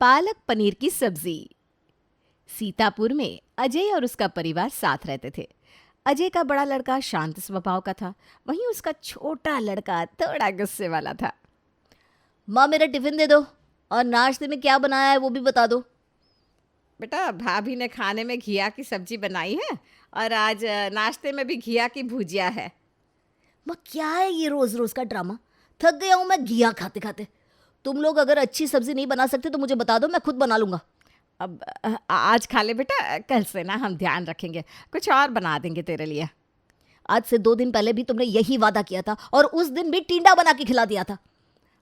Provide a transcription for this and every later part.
पालक पनीर की सब्जी। सीतापुर में अजय और उसका परिवार साथ रहते थे। अजय का बड़ा लड़का शांत स्वभाव का था, वहीं उसका छोटा लड़का थोड़ा गुस्से वाला था। माँ मेरा टिफिन दे दो और नाश्ते में क्या बनाया है वो भी बता दो। बेटा, भाभी ने खाने में घिया की सब्जी बनाई है और आज नाश्ते में भी घिया की भुजिया है। माँ क्या है ये रोज रोज का ड्रामा। थक गया हूँ मैं घिया खाते खाते। तुम लोग अगर अच्छी सब्जी नहीं बना सकते तो मुझे बता दो, मैं खुद बना लूंगा। अब आज खा ले बेटा, कल से ना हम ध्यान रखेंगे, कुछ और बना देंगे तेरे लिए। आज से 2 दिन पहले भी तुमने यही वादा किया था और उस दिन भी टींडा बना के खिला दिया था।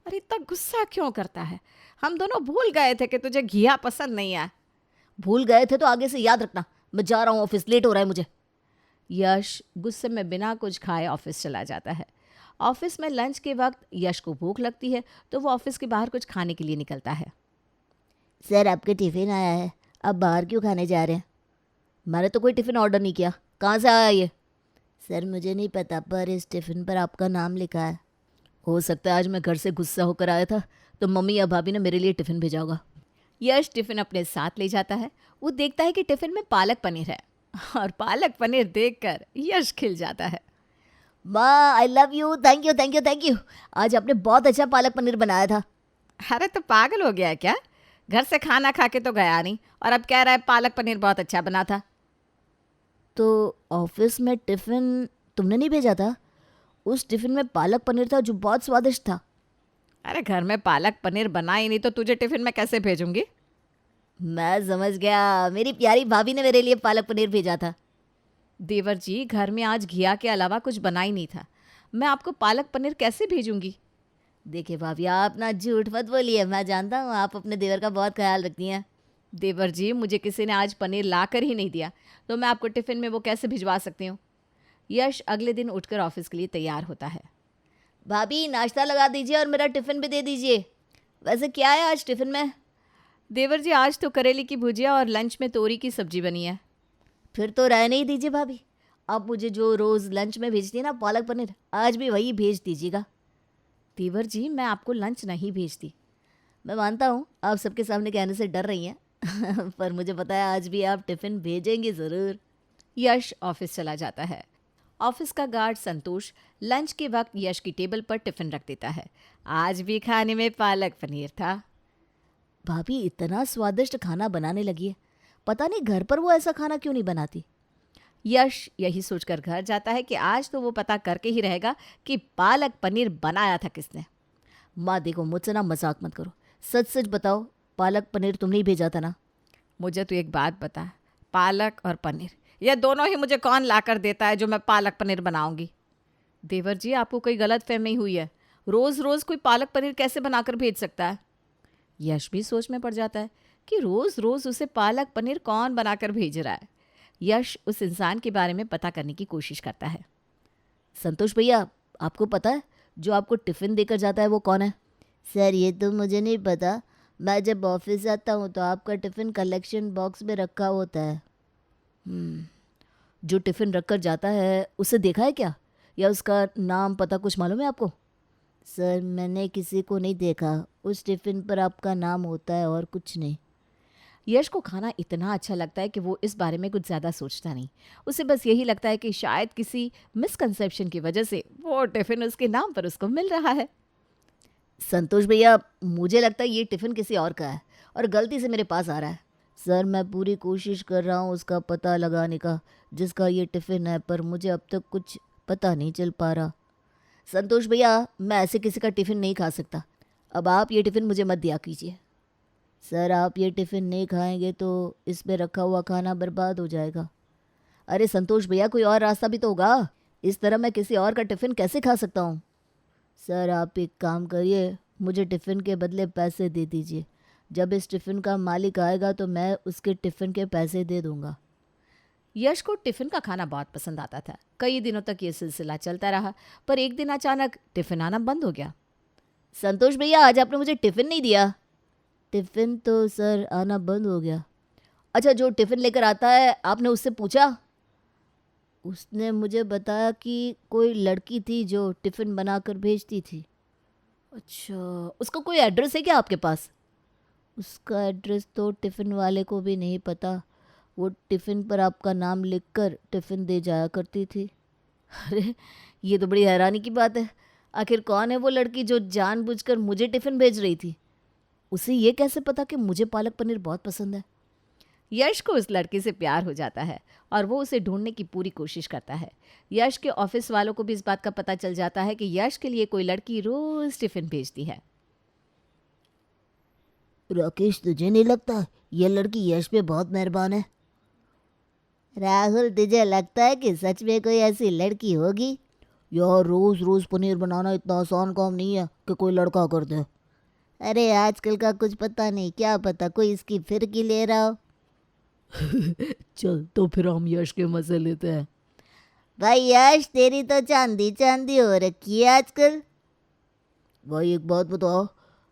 अरे इतना गुस्सा क्यों करता है? हम दोनों भूल गए थे कि तुझे घिया पसंद नहीं है। भूल गए थे तो आगे से याद रखना। मैं जा रहा हूँ ऑफिस, लेट हो रहा है मुझे। यश गुस्से में बिना कुछ खाए ऑफिस चला जाता है। ऑफिस में लंच के वक्त यश को भूख लगती है तो वो ऑफिस के बाहर कुछ खाने के लिए निकलता है। सर आपके टिफिन आया है, अब बाहर क्यों खाने जा रहे हैं? मैंने तो कोई टिफिन ऑर्डर नहीं किया, कहाँ से आया ये? सर मुझे नहीं पता, पर इस टिफिन पर आपका नाम लिखा है। हो सकता है आज मैं घर से गुस्सा होकर आया था तो मम्मी या भाभी ने मेरे लिए टिफिन भेजा होगा। यश टिफिन अपने साथ ले जाता है। वो देखता है कि टिफिन में पालक पनीर है और पालक पनीर देखकर यश खिल जाता है। माँ I love you, thank you thank you thank you. आज आपने बहुत अच्छा पालक पनीर बनाया था। अरे तो पागल हो गया है क्या? घर से खाना खा के तो गया नहीं और अब कह रहा है पालक पनीर बहुत अच्छा बना था। तो ऑफिस में टिफिन तुमने नहीं भेजा था? उस टिफिन में पालक पनीर था जो बहुत स्वादिष्ट था। अरे घर में पालक पनीर बना ही नहीं तो तुझे टिफिन में कैसे भेजूंगी? मैं समझ गया, मेरी प्यारी भाभी ने मेरे लिए पालक पनीर भेजा था। देवर जी, घर में आज घिया के अलावा कुछ बना ही नहीं था, मैं आपको पालक पनीर कैसे भेजूंगी? देखिए भाभी, आप ना झूठ मत बोलिए, मैं जानता हूँ आप अपने देवर का बहुत ख्याल रखती हैं। देवर जी, मुझे किसी ने आज पनीर ला कर ही नहीं दिया तो मैं आपको टिफिन में वो कैसे भिजवा सकती हूँ? यश अगले दिन उठकर ऑफिस के लिए तैयार होता है। भाभी नाश्ता लगा दीजिए और मेरा टिफिन भी दे दीजिए। वैसे क्या है आज टिफिन में? देवर जी, आज तो करेले की भुजिया और लंच में तोरी की सब्जी बनी है। फिर तो रहने ही दीजिए भाभी। आप मुझे जो रोज़ लंच में भेजती है ना पालक पनीर, आज भी वही भेज दीजिएगा। देवर जी, मैं आपको लंच नहीं भेजती। मैं मानता हूँ आप सबके सामने कहने से डर रही हैं पर मुझे पता है आज भी आप टिफिन भेजेंगी ज़रूर। यश ऑफिस चला जाता है। ऑफिस का गार्ड संतोष लंच के वक्त यश की टेबल पर टिफिन रख देता है। आज भी खाने में पालक पनीर था। भाभी इतना स्वादिष्ट खाना बनाने लगी है, पता नहीं घर पर वो ऐसा खाना क्यों नहीं बनाती। यश यही सोचकर घर जाता है कि आज तो वो पता करके ही रहेगा कि पालक पनीर बनाया था किसने। माँ देखो, मुझसे ना मजाक मत करो, सच सच बताओ, पालक पनीर तुमने ही भेजा था ना? मुझे तो एक बात बता, पालक और पनीर ये दोनों ही मुझे कौन ला कर देता है जो मैं पालक पनीर बनाऊंगी? देवर जी, आपको कोई गलत फहमी हुई है। रोज रोज कोई पालक पनीर कैसे बनाकर भेज सकता है? यश भी सोच में पड़ जाता है कि रोज रोज उसे पालक पनीर कौन बनाकर भेज रहा है। यश उस इंसान के बारे में पता करने की कोशिश करता है। संतोष भैया, आपको पता है जो आपको टिफ़िन देकर जाता है वो कौन है? सर ये तो मुझे नहीं पता, मैं जब ऑफिस आता हूँ तो आपका टिफ़िन कलेक्शन बॉक्स में रखा होता है। जो टिफ़िन रख कर जाता है उसे देखा है क्या, या उसका नाम पता कुछ मालूम है आपको? सर मैंने किसी को नहीं देखा, उस टिफ़िन पर आपका नाम होता है और कुछ नहीं। यश को खाना इतना अच्छा लगता है कि वो इस बारे में कुछ ज़्यादा सोचता नहीं। उसे बस यही लगता है कि शायद किसी मिसकंसेप्शन की वजह से वो टिफ़िन उसके नाम पर उसको मिल रहा है। संतोष भैया, मुझे लगता है ये टिफ़िन किसी और का है और गलती से मेरे पास आ रहा है। सर मैं पूरी कोशिश कर रहा हूँ उसका पता लगाने का जिसका ये टिफ़िन है, पर मुझे अब तक कुछ पता नहीं चल पा रहा। संतोष भैया, मैं ऐसे किसी का टिफ़िन नहीं खा सकता, अब आप ये टिफ़िन मुझे मत दिया कीजिए। सर आप ये टिफ़िन नहीं खाएंगे तो इसमें रखा हुआ खाना बर्बाद हो जाएगा। अरे संतोष भैया, कोई और रास्ता भी तो होगा, इस तरह मैं किसी और का टिफ़िन कैसे खा सकता हूँ? सर आप एक काम करिए, मुझे टिफ़िन के बदले पैसे दे दीजिए। जब इस टिफ़िन का मालिक आएगा तो मैं उसके टिफ़िन के पैसे दे दूँगा। यश को टिफ़िन का खाना बहुत पसंद आता था। कई दिनों तक ये सिलसिला चलता रहा, पर एक दिन अचानक टिफ़िन आना बंद हो गया। संतोष भैया, आज आपने मुझे टिफ़िन नहीं दिया। टिफ़िन तो सर आना बंद हो गया। अच्छा, जो टिफ़िन लेकर आता है आपने उससे पूछा? उसने मुझे बताया कि कोई लड़की थी जो टिफ़िन बनाकर भेजती थी। अच्छा, उसका कोई एड्रेस है क्या आपके पास? उसका एड्रेस तो टिफ़िन वाले को भी नहीं पता। वो टिफ़िन पर आपका नाम लिखकर टिफ़िन दे जाया करती थी। अरे! ये तो बड़ी हैरानी की बात है। आखिर कौन है वो लड़की जो जानबूझकर मुझे टिफ़िन भेज रही थी? उसे ये कैसे पता कि मुझे पालक पनीर बहुत पसंद है? यश को उस लड़की से प्यार हो जाता है और वो उसे ढूंढने की पूरी कोशिश करता है। यश के ऑफिस वालों को भी इस बात का पता चल जाता है कि यश के लिए कोई लड़की रोज टिफिन भेजती है। राकेश, तुझे नहीं लगता ये लड़की यश पे बहुत मेहरबान है? राहुल, तुझे लगता है कि सच में कोई ऐसी लड़की होगी? यार, रोज रोज पनीर बनाना इतना आसान काम नहीं है कि कोई लड़का कर दे। अरे आजकल का कुछ पता नहीं, क्या पता कोई इसकी फिरकी ले रहा हो। चल तो फिर हम यश के मजे लेते हैं। भाई यश, तेरी तो चांदी चांदी हो रखी है आजकल। भाई एक बात बताओ,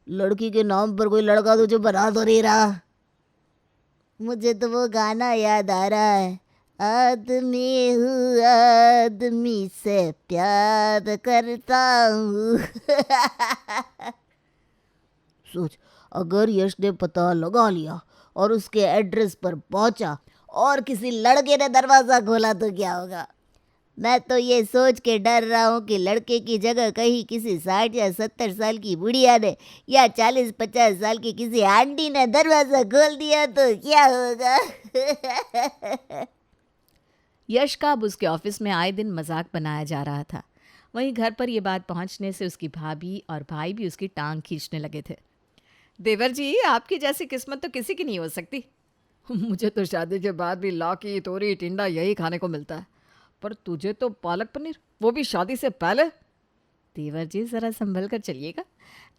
लड़की के नाम पर कोई लड़का तुझे बना तो नहीं रहा? मुझे तो वो गाना याद आ रहा है, आदमी हूँ आदमी से प्यार करता हूँ। सोच, अगर यश ने पता लगा लिया और उसके एड्रेस पर पहुंचा और किसी लड़के ने दरवाज़ा खोला तो क्या होगा? मैं तो ये सोच के डर रहा हूँ कि लड़के की जगह कहीं किसी 60 या 70 साल की बुढ़िया ने या 40-50 साल की किसी आंटी ने दरवाज़ा खोल दिया तो क्या होगा? यश का अब उसके ऑफिस में आए दिन मजाक बनाया जा रहा था। वहीं घर पर यह बात पहुंचने से उसकी भाभी और भाई भी उसकी टांग खींचने लगे थे। देवर जी, आपकी जैसी किस्मत तो किसी की नहीं हो सकती। मुझे तो शादी के बाद भी लौकी तोरी टिंडा यही खाने को मिलता है, पर तुझे तो पालक पनीर, वो भी शादी से पहले। देवर जी, जरा संभल कर चलिएगा।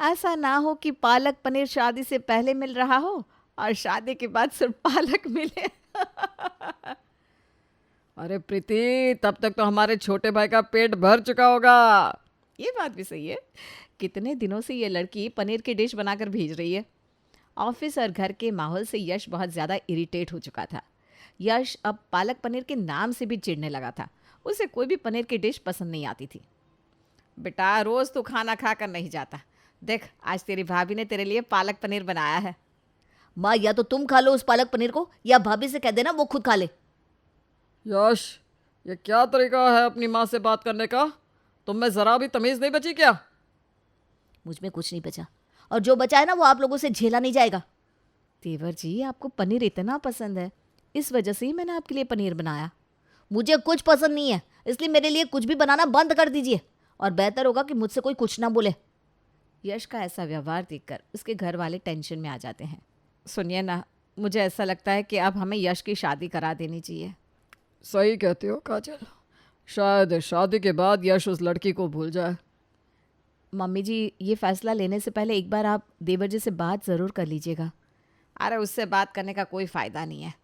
ऐसा ना हो कि पालक पनीर शादी से पहले मिल रहा हो और शादी के बाद सिर्फ पालक मिले। अरे प्रीति, तब तक तो हमारे छोटे भाई का पेट भर चुका होगा। ये बात भी सही है। कितने दिनों से ये लड़की पनीर की डिश बनाकर भेज रही है। ऑफिस और घर के माहौल से यश बहुत ज़्यादा इरिटेट हो चुका था। यश अब पालक पनीर के नाम से भी चिढ़ने लगा था। उसे कोई भी पनीर की डिश पसंद नहीं आती थी। बेटा, रोज़ तू खाना खा कर नहीं जाता। देख, आज तेरी भाभी ने तेरे लिए पालक पनीर बनाया है। माँ, या तो तुम खा लो उस पालक पनीर को या भाभी से कह देना वो खुद खा ले। यश, ये क्या तरीका है अपनी माँ से बात करने का? तुम में जरा भी तमीज नहीं बची क्या? मुझ में कुछ नहीं बचा, और जो बचा है ना वो आप लोगों से झेला नहीं जाएगा। देवर जी, आपको पनीर इतना पसंद है, इस वजह से ही मैंने आपके लिए पनीर बनाया। मुझे कुछ पसंद नहीं है, इसलिए मेरे लिए कुछ भी बनाना बंद कर दीजिए, और बेहतर होगा कि मुझसे कोई कुछ ना बोले। यश का ऐसा व्यवहार देखकर उसके घर वाले टेंशन में आ जाते हैं। सुनिए ना, मुझे ऐसा लगता है कि अब हमें यश की शादी करा देनी चाहिए। सही कहते हो काजल, शायद शादी के बाद यश उस लड़की को भूल जाए। मम्मी जी, ये फैसला लेने से पहले एक बार आप देवर जी से बात ज़रूर कर लीजिएगा। अरे, उससे बात करने का कोई फ़ायदा नहीं है।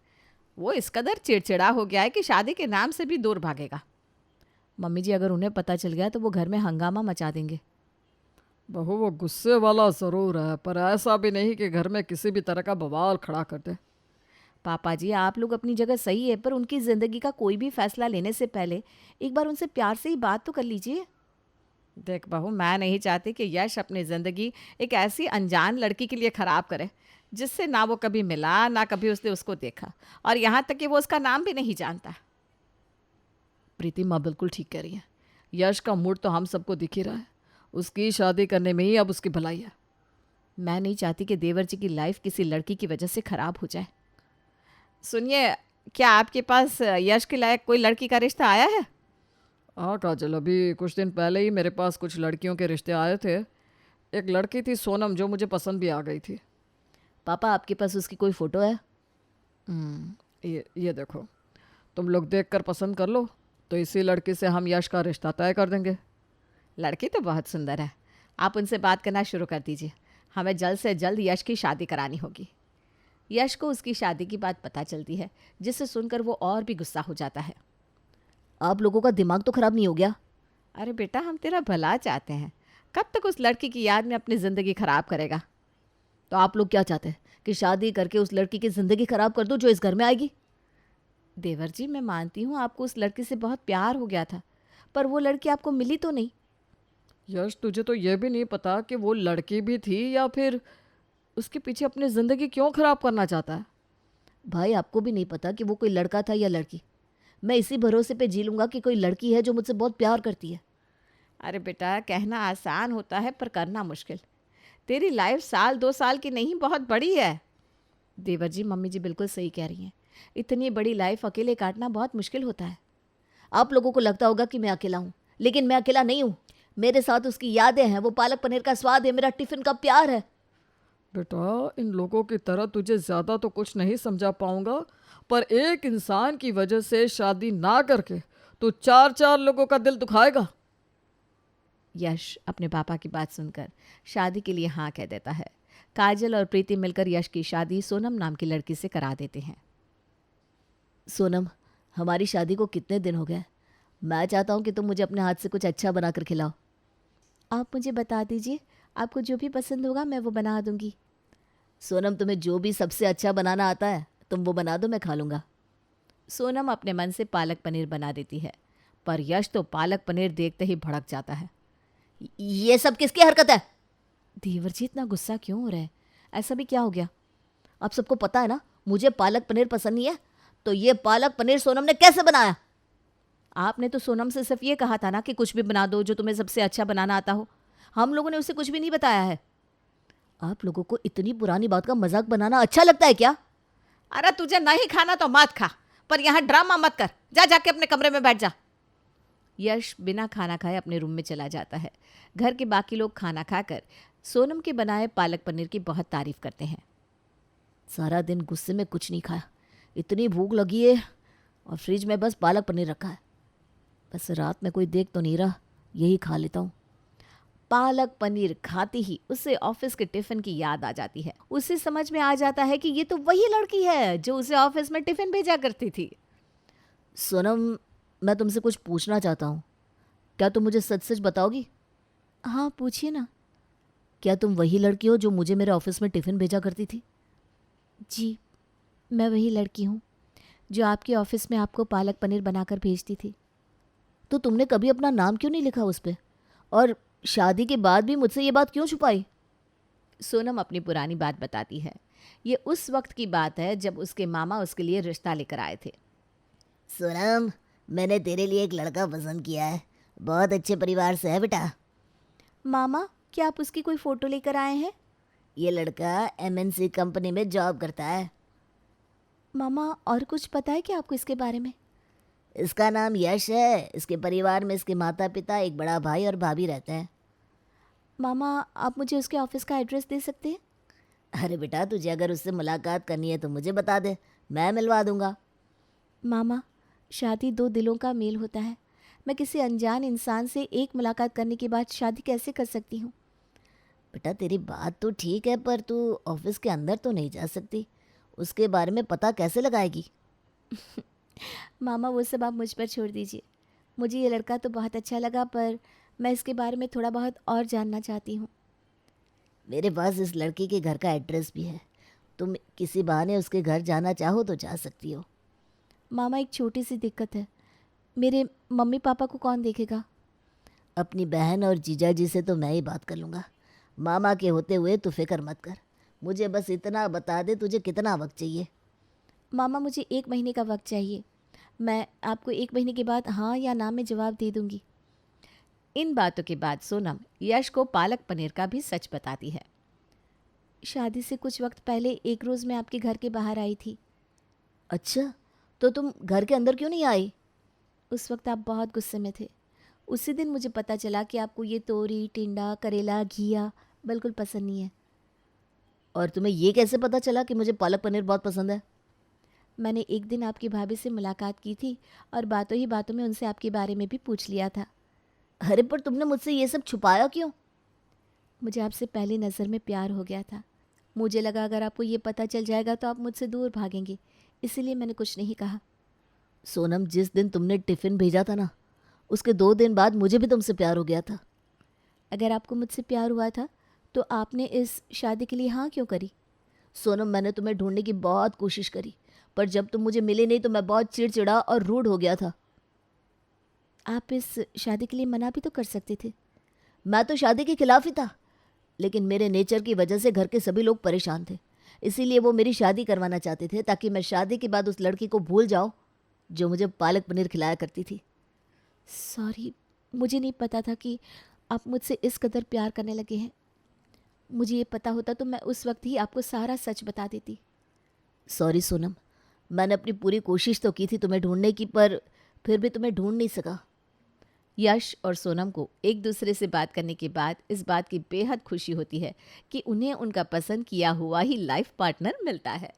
वो इस कदर चिड़चिड़ा हो गया है कि शादी के नाम से भी दूर भागेगा। मम्मी जी, अगर उन्हें पता चल गया तो वो घर में हंगामा मचा देंगे। बहू, वो गुस्से वाला ज़रूर है, पर ऐसा भी नहीं कि घर में किसी भी तरह का बवाल खड़ा कर दे। पापा जी, आप लोग अपनी जगह सही है, पर उनकी ज़िंदगी का कोई भी फैसला लेने से पहले एक बार उनसे प्यार से ही बात तो कर लीजिए। देख बहू, मैं नहीं चाहती कि यश अपनी ज़िंदगी एक ऐसी अनजान लड़की के लिए ख़राब करे जिससे ना वो कभी मिला, ना कभी उसने उसको देखा, और यहाँ तक कि वो उसका नाम भी नहीं जानता। प्रीति माँ बिल्कुल ठीक कह रही है। यश का मूड तो हम सबको दिख ही रहा है। उसकी शादी करने में ही अब उसकी भलाई है। मैं नहीं चाहती कि देवर जी की लाइफ किसी लड़की की वजह से ख़राब हो जाए। सुनिए, क्या आपके पास यश के लायक कोई लड़की का रिश्ता आया है? हाँ काजल, अभी कुछ दिन पहले ही मेरे पास कुछ लड़कियों के रिश्ते आए थे। एक लड़की थी सोनम, जो मुझे पसंद भी आ गई थी। पापा, आपके पास उसकी कोई फ़ोटो है? ये देखो, तुम लोग देख कर पसंद कर लो, तो इसी लड़की से हम यश का रिश्ता तय कर देंगे। लड़की तो बहुत सुंदर है, आप उनसे बात करना शुरू कर दीजिए। हमें जल्द से जल्द यश की शादी करानी होगी। यश को उसकी शादी की बात पता चलती है, जिसे सुनकर वो और भी गुस्सा हो जाता है। आप लोगों का दिमाग तो खराब नहीं हो गया? अरे बेटा, हम तेरा भला चाहते हैं, कब तक उस लड़की की याद में अपनी ज़िंदगी ख़राब करेगा? तो आप लोग क्या चाहते हैं कि शादी करके उस लड़की की ज़िंदगी ख़राब कर दो जो इस घर में आएगी? देवर जी, मैं मानती हूँ आपको उस लड़की से बहुत प्यार हो गया था, पर वो लड़की आपको मिली तो नहीं। यश, तुझे तो ये भी नहीं पता कि वो लड़की भी थी या फिर उसके पीछे अपनी ज़िंदगी क्यों ख़राब करना चाहता है? भाई आपको भी नहीं पता कि वो कोई लड़का था या लड़की। मैं इसी भरोसे पे जी लूँगा कि कोई लड़की है जो मुझसे बहुत प्यार करती है। अरे बेटा, कहना आसान होता है पर करना मुश्किल। तेरी लाइफ साल 2 साल की नहीं, बहुत बड़ी है। देवर जी, मम्मी जी बिल्कुल सही कह रही हैं। इतनी बड़ी लाइफ अकेले काटना बहुत मुश्किल होता है। आप लोगों को लगता होगा कि मैं अकेला हूँ, लेकिन मैं अकेला नहीं हूँ। मेरे साथ उसकी यादें हैं, वो पालक पनीर का स्वाद है, मेरा टिफ़िन का प्यार है। बेटा, इन लोगों की तरह तुझे ज़्यादा तो कुछ नहीं समझा पाऊंगा, पर एक इंसान की वजह से शादी ना करके तू 4-4 लोगों का दिल दुखाएगा। यश अपने पापा की बात सुनकर शादी के लिए हाँ कह देता है। काजल और प्रीति मिलकर यश की शादी सोनम नाम की लड़की से करा देते हैं। सोनम, हमारी शादी को कितने दिन हो गए? मैं चाहता हूँ कि तुम मुझे अपने हाथ से कुछ अच्छा बना कर खिलाओ। आप मुझे बता दीजिए, आपको जो भी पसंद होगा मैं वो बना दूंगी। सोनम, तुम्हें जो भी सबसे अच्छा बनाना आता है तुम वो बना दो, मैं खा लूँगा। सोनम अपने मन से पालक पनीर बना देती है, पर यश तो पालक पनीर देखते ही भड़क जाता है। ये सब किसकी हरकत है? देवर जी, इतना गुस्सा क्यों हो रहा है? ऐसा भी क्या हो गया? आप सबको पता है ना, मुझे पालक पनीर पसंद नहीं है, तो ये पालक पनीर सोनम ने कैसे बनाया? आपने तो सोनम से सिर्फ ये कहा था ना कि कुछ भी बना दो जो तुम्हें सबसे अच्छा बनाना आता हो। हम लोगों ने उसे कुछ भी नहीं बताया है। आप लोगों को इतनी पुरानी बात का मजाक बनाना अच्छा लगता है क्या? अरे तुझे नहीं खाना तो मत खा, पर यहाँ ड्रामा मत कर। जा जाके अपने कमरे में बैठ जा। यश बिना खाना खाए अपने रूम में चला जाता है। घर के बाकी लोग खाना खाकर सोनम के बनाए पालक पनीर की बहुत तारीफ करते हैं। सारा दिन गुस्से में कुछ नहीं खाया, इतनी भूख लगी है, और फ्रिज में बस पालक पनीर रखा है। बस रात में कोई देख तो नहीं रहा, यही खा लेता हूँ। पालक पनीर खाती ही उसे ऑफिस के टिफिन की याद आ जाती है। उसे समझ में आ जाता है कि ये तो वही लड़की है जो उसे ऑफिस में टिफिन भेजा करती थी। सोनम, मैं तुमसे कुछ पूछना चाहता हूँ, क्या तुम मुझे सच सच बताओगी? हाँ, पूछिए ना। क्या तुम वही लड़की हो जो मुझे मेरे ऑफिस में टिफ़िन भेजा करती थी? जी, मैं वही लड़की हूँ जो आपके ऑफिस में आपको पालक पनीर बनाकर भेजती थी। तो तुमने कभी अपना नाम क्यों नहीं लिखा उस पे? और शादी के बाद भी मुझसे ये बात क्यों छुपाई? सोनम अपनी पुरानी बात बताती है। ये उस वक्त की बात है जब उसके मामा उसके लिए रिश्ता लेकर आए थे। सोनम, मैंने तेरे लिए एक लड़का पसंद किया है, बहुत अच्छे परिवार से है बेटा। मामा, क्या आप उसकी कोई फ़ोटो लेकर आए हैं? ये लड़का MNC कंपनी में जॉब करता है। मामा, और कुछ पता है क्या आपको इसके बारे में? इसका नाम यश है। इसके परिवार में इसके माता पिता, एक बड़ा भाई और भाभी रहते हैं। मामा, आप मुझे उसके ऑफिस का एड्रेस दे सकते हैं? अरे बेटा, तुझे अगर उससे मुलाकात करनी है तो मुझे बता दे, मैं मिलवा दूंगा। मामा, शादी दो दिलों का मेल होता है। मैं किसी अनजान इंसान से एक मुलाकात करने के बाद शादी कैसे कर सकती हूँ? बेटा, तेरी बात तो ठीक है, पर तू ऑफिस के अंदर तो नहीं जा सकती। उसके बारे में पता कैसे लगाएगी? मामा, वो सब आप मुझ पर छोड़ दीजिए। मुझे ये लड़का तो बहुत अच्छा लगा, पर मैं इसके बारे में थोड़ा बहुत और जानना चाहती हूँ। मेरे पास इस लड़की के घर का एड्रेस भी है। तुम किसी बहाने उसके घर जाना चाहो तो जा सकती हो। मामा, एक छोटी सी दिक्कत है। मेरे मम्मी पापा को कौन देखेगा? अपनी बहन और जीजा जी से तो मैं ही बात कर लूँगा। मामा के होते हुए तू फिक्र मत कर। मुझे बस इतना बता दे, तुझे कितना वक्त चाहिए? मामा, मुझे 1 महीने का वक्त चाहिए। मैं आपको 1 महीने के बाद हाँ या ना में जवाब दे दूंगी। इन बातों के बाद सोनम यश को पालक पनीर का भी सच बताती है। शादी से कुछ वक्त पहले एक रोज़ मैं आपके घर के बाहर आई थी। अच्छा, तो तुम घर के अंदर क्यों नहीं आई? उस वक्त आप बहुत गुस्से में थे। उसी दिन मुझे पता चला कि आपको ये तोरी, टिंडा, करेला, घिया बिल्कुल पसंद नहीं है। और तुम्हें ये कैसे पता चला कि मुझे पालक पनीर बहुत पसंद है? मैंने एक दिन आपकी भाभी से मुलाकात की थी और बातों ही बातों में उनसे आपके बारे में भी पूछ लिया था। अरे, पर तुमने मुझसे ये सब छुपाया क्यों? मुझे आपसे पहली नज़र में प्यार हो गया था। मुझे लगा अगर आपको ये पता चल जाएगा तो आप मुझसे दूर भागेंगे, इसीलिए मैंने कुछ नहीं कहा। सोनम, जिस दिन तुमने टिफ़िन भेजा था ना, उसके 2 दिन बाद मुझे भी तुमसे प्यार हो गया था। अगर आपको मुझसे प्यार हुआ था तो आपने इस शादी के लिए हाँ क्यों करी? सोनम, मैंने तुम्हें ढूंढने की बहुत कोशिश करी, पर जब तुम मुझे मिले नहीं तो मैं बहुत चिड़चिड़ा और रूड हो गया था। आप इस शादी के लिए मना भी तो कर सकते थे। मैं तो शादी के खिलाफ ही था, लेकिन मेरे नेचर की वजह से घर के सभी लोग परेशान थे। इसीलिए वो मेरी शादी करवाना चाहते थे ताकि मैं शादी के बाद उस लड़की को भूल जाऊं जो मुझे पालक पनीर खिलाया करती थी। सॉरी, मुझे नहीं पता था कि आप मुझसे इस कदर प्यार करने लगे हैं। मुझे ये पता होता तो मैं उस वक्त ही आपको सारा सच बता देती। सॉरी सोनम, मैंने अपनी पूरी कोशिश तो की थी तुम्हें ढूंढने की, पर फिर भी तुम्हें ढूंढ नहीं सका। यश और सोनम को एक दूसरे से बात करने के बाद इस बात की बेहद खुशी होती है कि उन्हें उनका पसंद किया हुआ ही लाइफ पार्टनर मिलता है।